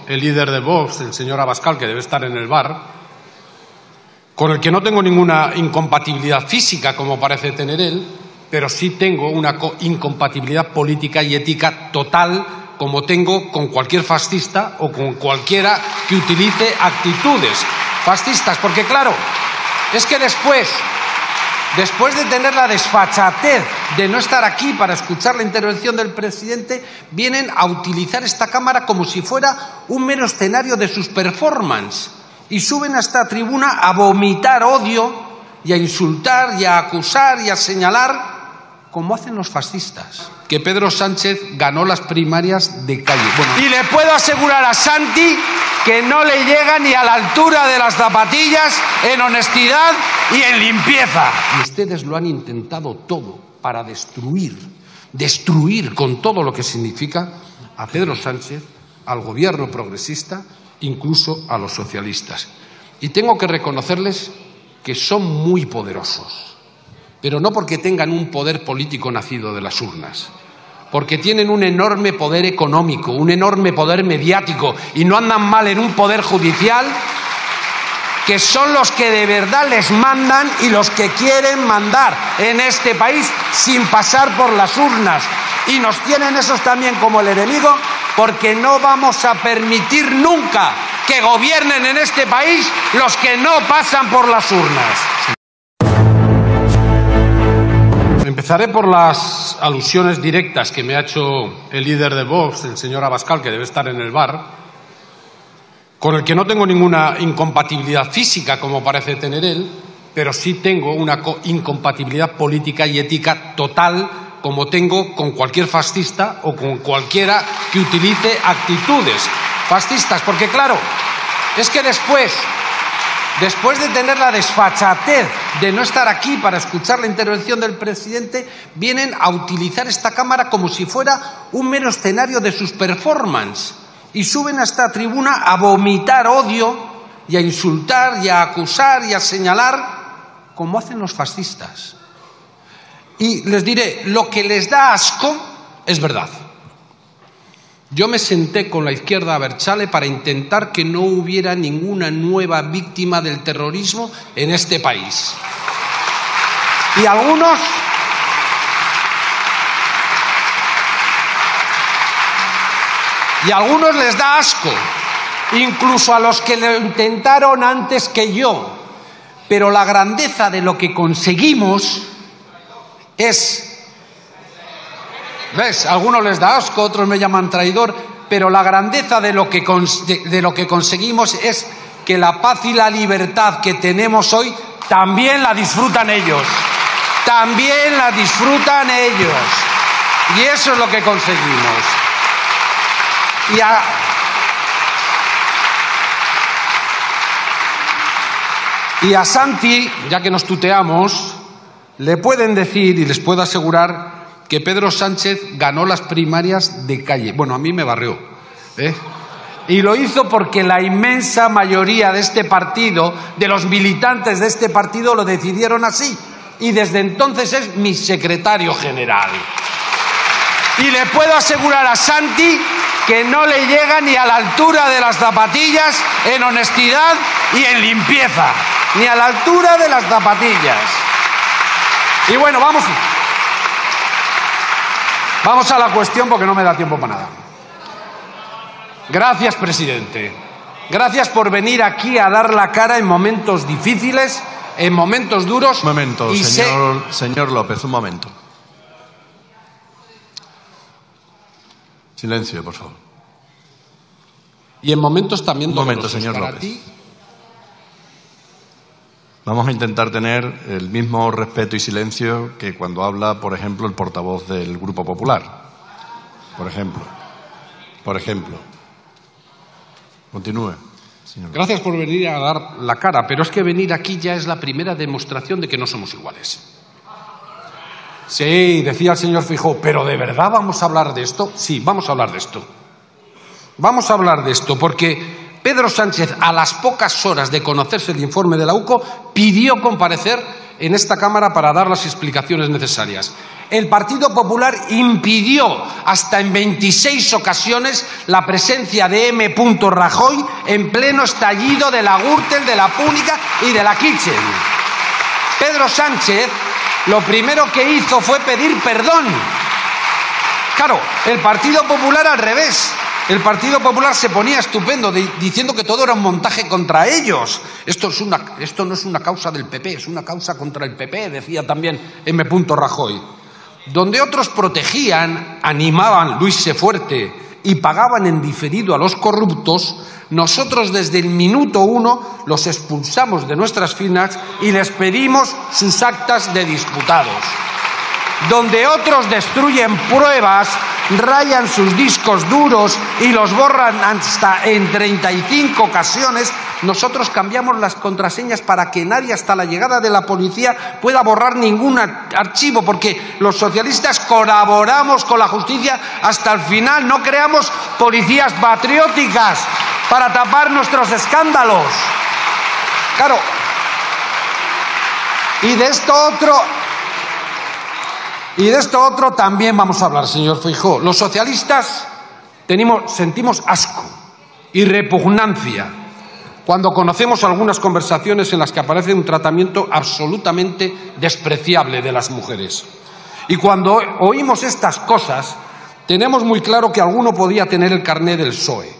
el líder de Vox, el señor Abascal, que debe estar en el bar, con el que no tengo ninguna incompatibilidad física, como parece tener él, pero sí tengo una incompatibilidad política y ética total, como tengo con cualquier fascista o con cualquiera que utilice actitudes fascistas. Porque, claro, es que después de tener la desfachatez de no estar aquí para escuchar la intervención del presidente, vienen a utilizar esta Cámara como si fuera un mero escenario de sus performances y suben a esta tribuna a vomitar odio y a insultar y a acusar y a señalar, como hacen los fascistas, que Pedro Sánchez ganó las primarias de calle. Bueno, y le puedo asegurar a Santi que no le llega ni a la altura de las zapatillas en honestidad y en limpieza. Y ustedes lo han intentado todo para destruir con todo lo que significa a Pedro Sánchez, al gobierno progresista, incluso a los socialistas. Y tengo que reconocerles que son muy poderosos, pero no porque tengan un poder político nacido de las urnas, porque tienen un enorme poder económico, un enorme poder mediático y no andan mal en un poder judicial, que son los que de verdad les mandan y los que quieren mandar en este país sin pasar por las urnas. Y nos tienen esos también como el enemigo, porque no vamos a permitir nunca que gobiernen en este país los que no pasan por las urnas. Empezaré por las alusiones directas que me ha hecho el líder de Vox, el señor Abascal, que debe estar en el bar, con el que no tengo ninguna incompatibilidad física, como parece tener él, pero sí tengo una incompatibilidad política y ética total, como tengo con cualquier fascista o con cualquiera que utilice actitudes fascistas. Porque, claro, es que después de tener la desfachatez de no estar aquí para escuchar la intervención del presidente, vienen a utilizar esta Cámara como si fuera un mero escenario de sus performances y suben a esta tribuna a vomitar odio y a insultar y a acusar y a señalar, como hacen los fascistas. Y les diré, lo que les da asco es verdad. Yo me senté con la izquierda abertzale para intentar que no hubiera ninguna nueva víctima del terrorismo en este país. Y a algunos les da asco, incluso a los que lo intentaron antes que yo. Pero la grandeza de lo que conseguimos es... ¿Ves? A algunos les da asco, otros me llaman traidor, pero la grandeza de lo que conseguimos es que la paz y la libertad que tenemos hoy también la disfrutan ellos. También la disfrutan ellos. Y eso es lo que conseguimos. Y a Santi, ya que nos tuteamos, le pueden decir y les puedo asegurar que Pedro Sánchez ganó las primarias de calle. Bueno, a mí me barrió, ¿eh? Y lo hizo porque la inmensa mayoría de este partido, de los militantes de este partido, lo decidieron así. Y desde entonces es mi secretario general. Y le puedo asegurar a Santi que no le llega ni a la altura de las zapatillas en honestidad y en limpieza. Ni a la altura de las zapatillas. Y bueno, Vamos a la cuestión porque no me da tiempo para nada. Gracias, presidente. Gracias por venir aquí a dar la cara en momentos difíciles, en momentos duros. Un momento, señor López, un momento. Silencio, por favor. Y en momentos también dolorosos. Un momento, señor López. Vamos a intentar tener el mismo respeto y silencio que cuando habla, por ejemplo, el portavoz del Grupo Popular. Por ejemplo. Continúe, señor. Gracias por venir a dar la cara, pero es que venir aquí ya es la primera demostración de que no somos iguales. Sí, decía el señor Feijóo, ¿pero de verdad vamos a hablar de esto? Sí, vamos a hablar de esto. Vamos a hablar de esto porque Pedro Sánchez, a las pocas horas de conocerse el informe de la UCO, pidió comparecer en esta Cámara para dar las explicaciones necesarias. El Partido Popular impidió hasta en 26 ocasiones la presencia de M. Rajoy en pleno estallido de la Gürtel, de la Púnica y de la Kitchen. Pedro Sánchez lo primero que hizo fue pedir perdón. Claro, el Partido Popular al revés. El Partido Popular se ponía estupendo diciendo que todo era un montaje contra ellos. Esto no es una causa del PP, es una causa contra el PP, decía también M. Rajoy. Donde otros protegían, animaban, Luis sé fuerte, y pagaban en diferido a los corruptos, nosotros desde el minuto 1 los expulsamos de nuestras filas y les pedimos sus actas de diputados. Donde otros destruyen pruebas, rayan sus discos duros y los borran hasta en 35 ocasiones, nosotros cambiamos las contraseñas para que nadie hasta la llegada de la policía pueda borrar ningún archivo, porque los socialistas colaboramos con la justicia hasta el final, no creamos policías patrióticas para tapar nuestros escándalos. Claro, y de esto otro también vamos a hablar, señor Feijóo. Los socialistas sentimos asco y repugnancia cuando conocemos algunas conversaciones en las que aparece un tratamiento absolutamente despreciable de las mujeres. Y cuando oímos estas cosas, tenemos muy claro que alguno podía tener el carné del PSOE.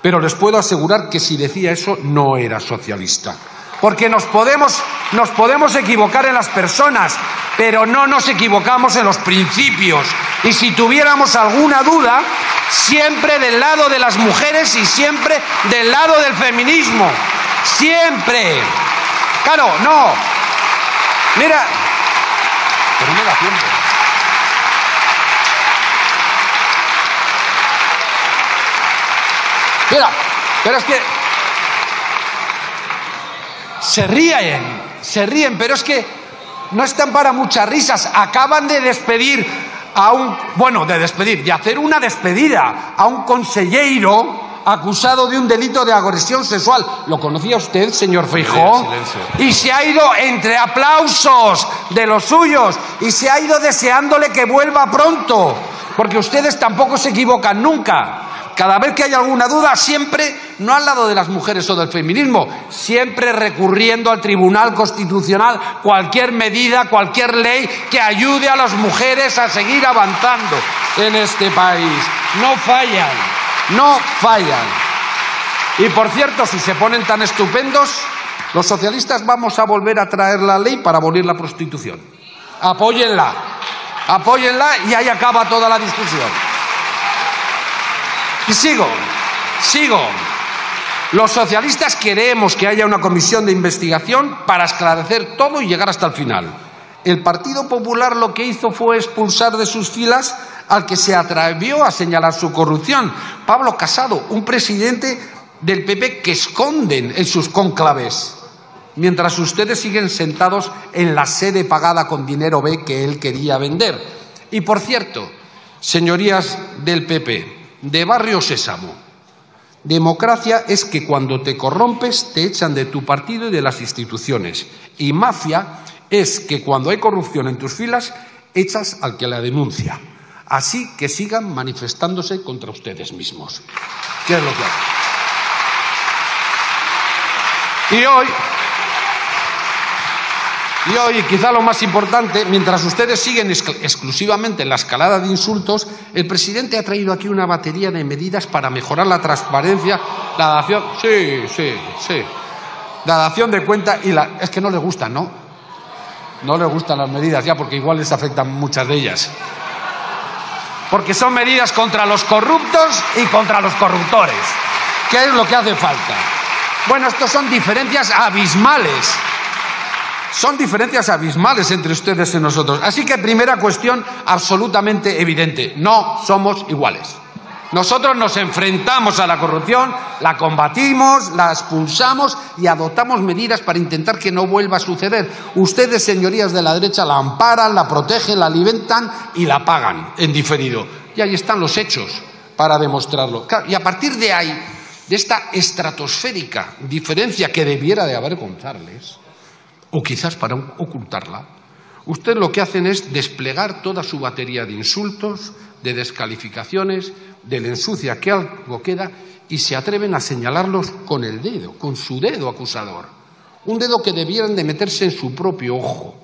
Pero les puedo asegurar que si decía eso, no era socialista. Porque nos podemos equivocar en las personas, pero no nos equivocamos en los principios. Y si tuviéramos alguna duda, siempre del lado de las mujeres y siempre del lado del feminismo. Siempre. Claro, no. Mira. Pero no da tiempo. Mira, pero es que se ríen, pero es que no están para muchas risas. Acaban de despedir de hacer una despedida a un consellero acusado de un delito de agresión sexual. ¿Lo conocía usted, señor Feijóo? Y se ha ido entre aplausos de los suyos y se ha ido deseándole que vuelva pronto, porque ustedes tampoco se equivocan nunca. Cada vez que hay alguna duda, siempre, no al lado de las mujeres o del feminismo, siempre recurriendo al Tribunal Constitucional cualquier medida, cualquier ley que ayude a las mujeres a seguir avanzando en este país. No fallan, no fallan. Y por cierto, si se ponen tan estupendos, los socialistas vamos a volver a traer la ley para abolir la prostitución. Apóyenla, apóyenla y ahí acaba toda la discusión. Y sigo. Los socialistas queremos que haya una comisión de investigación para esclarecer todo y llegar hasta el final. El Partido Popular lo que hizo fue expulsar de sus filas al que se atrevió a señalar su corrupción, Pablo Casado, un presidente del PP que esconden en sus cónclaves, mientras ustedes siguen sentados en la sede pagada con dinero B que él quería vender. Y por cierto, señorías del PP, de Barrio Sésamo, democracia es que cuando te corrompes te echan de tu partido y de las instituciones. Y mafia es que cuando hay corrupción en tus filas echas al que la denuncia. Así que sigan manifestándose contra ustedes mismos. ¿Qué es lo que hacen? Y hoy, quizá lo más importante, mientras ustedes siguen exclusivamente en la escalada de insultos, el presidente ha traído aquí una batería de medidas para mejorar la transparencia, la dación... Sí. La dación de cuenta y la... Es que no les gustan, ¿no? No les gustan las medidas ya, porque igual les afectan muchas de ellas. Porque son medidas contra los corruptos y contra los corruptores. ¿Qué es lo que hace falta? Bueno, estos son diferencias abismales. Son diferencias abismales entre ustedes y nosotros. Así que primera cuestión absolutamente evidente. No somos iguales. Nosotros nos enfrentamos a la corrupción, la combatimos, la expulsamos y adoptamos medidas para intentar que no vuelva a suceder. Ustedes, señorías de la derecha, la amparan, la protegen, la alimentan y la pagan en diferido. Y ahí están los hechos para demostrarlo. Claro, y a partir de ahí, de esta estratosférica diferencia que debiera de avergonzarles, o quizás para ocultarla, Usted lo que hacen es desplegar toda su batería de insultos, de descalificaciones, del ensucia que algo queda, y se atreven a señalarlos con el dedo, con su dedo acusador. Un dedo que debieran de meterse en su propio ojo.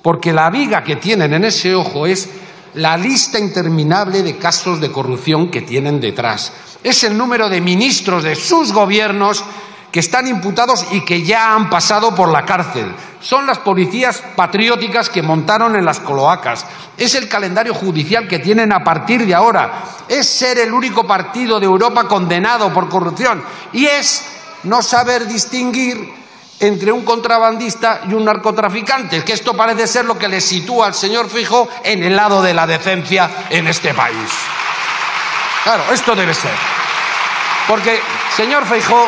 Porque la viga que tienen en ese ojo es la lista interminable de casos de corrupción que tienen detrás. Es el número de ministros de sus gobiernos que están imputados y que ya han pasado por la cárcel. Son las policías patrióticas que montaron en las cloacas. Es el calendario judicial que tienen a partir de ahora. Es ser el único partido de Europa condenado por corrupción. Y es no saber distinguir entre un contrabandista y un narcotraficante, que esto parece ser lo que le sitúa al señor Feijóo en el lado de la decencia en este país. Claro, esto debe ser. Porque, señor Feijóo,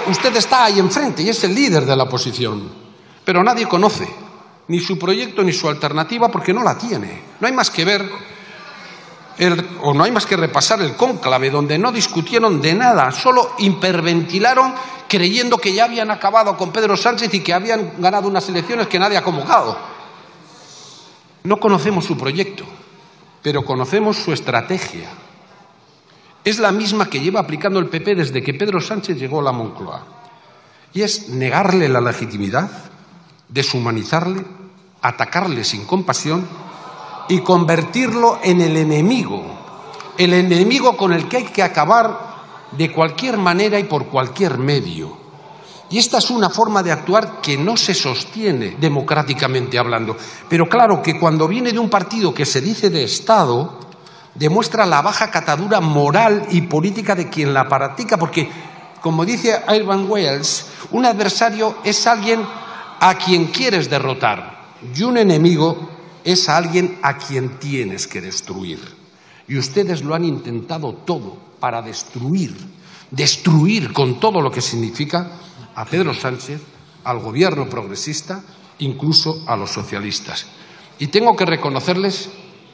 usted está ahí enfrente y es el líder de la oposición, pero nadie conoce ni su proyecto ni su alternativa porque no la tiene. No hay más que ver no hay más que repasar el cónclave, donde no discutieron de nada, solo hiperventilaron creyendo que ya habían acabado con Pedro Sánchez y que habían ganado unas elecciones que nadie ha convocado. No conocemos su proyecto, pero conocemos su estrategia. Es la misma que lleva aplicando el PP desde que Pedro Sánchez llegó a la Moncloa. Y es negarle la legitimidad, deshumanizarle, atacarle sin compasión y convertirlo en el enemigo con el que hay que acabar de cualquier manera y por cualquier medio. Y esta es una forma de actuar que no se sostiene democráticamente hablando. Pero claro que cuando viene de un partido que se dice de Estado, demuestra la baja catadura moral y política de quien la practica, porque, como dice Irving Wells, un adversario es alguien a quien quieres derrotar y un enemigo es alguien a quien tienes que destruir. Y ustedes lo han intentado todo para destruir con todo lo que significa a Pedro Sánchez, al gobierno progresista, incluso a los socialistas. Y tengo que reconocerles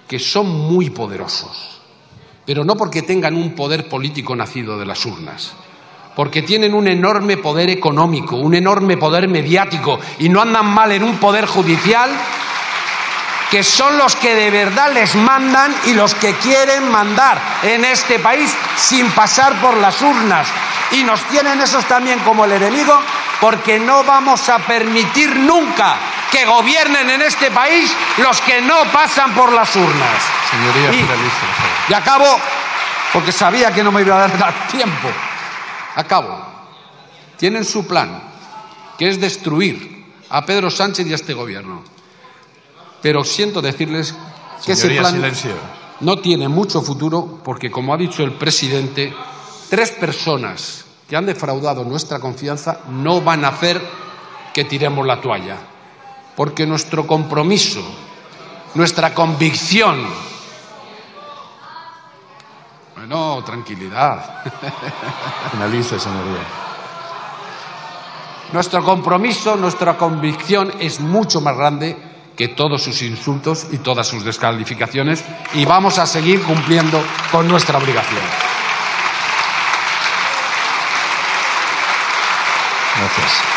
que son muy poderosos, pero no porque tengan un poder político nacido de las urnas, porque tienen un enorme poder económico, un enorme poder mediático y no andan mal en un poder judicial que son los que de verdad les mandan y los que quieren mandar en este país sin pasar por las urnas. Y nos tienen esos también como el enemigo, porque no vamos a permitir nunca que gobiernen en este país los que no pasan por las urnas. Señoría, finalice, por favor. Y acabo, porque sabía que no me iba a dar tiempo. Acabo. Tienen su plan, que es destruir a Pedro Sánchez y a este gobierno. Pero siento decirles que ese plan no tiene mucho futuro porque, como ha dicho el presidente, 3 personas que han defraudado nuestra confianza no van a hacer que tiremos la toalla. Porque nuestro compromiso, nuestra convicción... Bueno, tranquilidad. Finalice, señoría. Nuestro compromiso, nuestra convicción es mucho más grande que todos sus insultos y todas sus descalificaciones, y vamos a seguir cumpliendo con nuestra obligación. Gracias.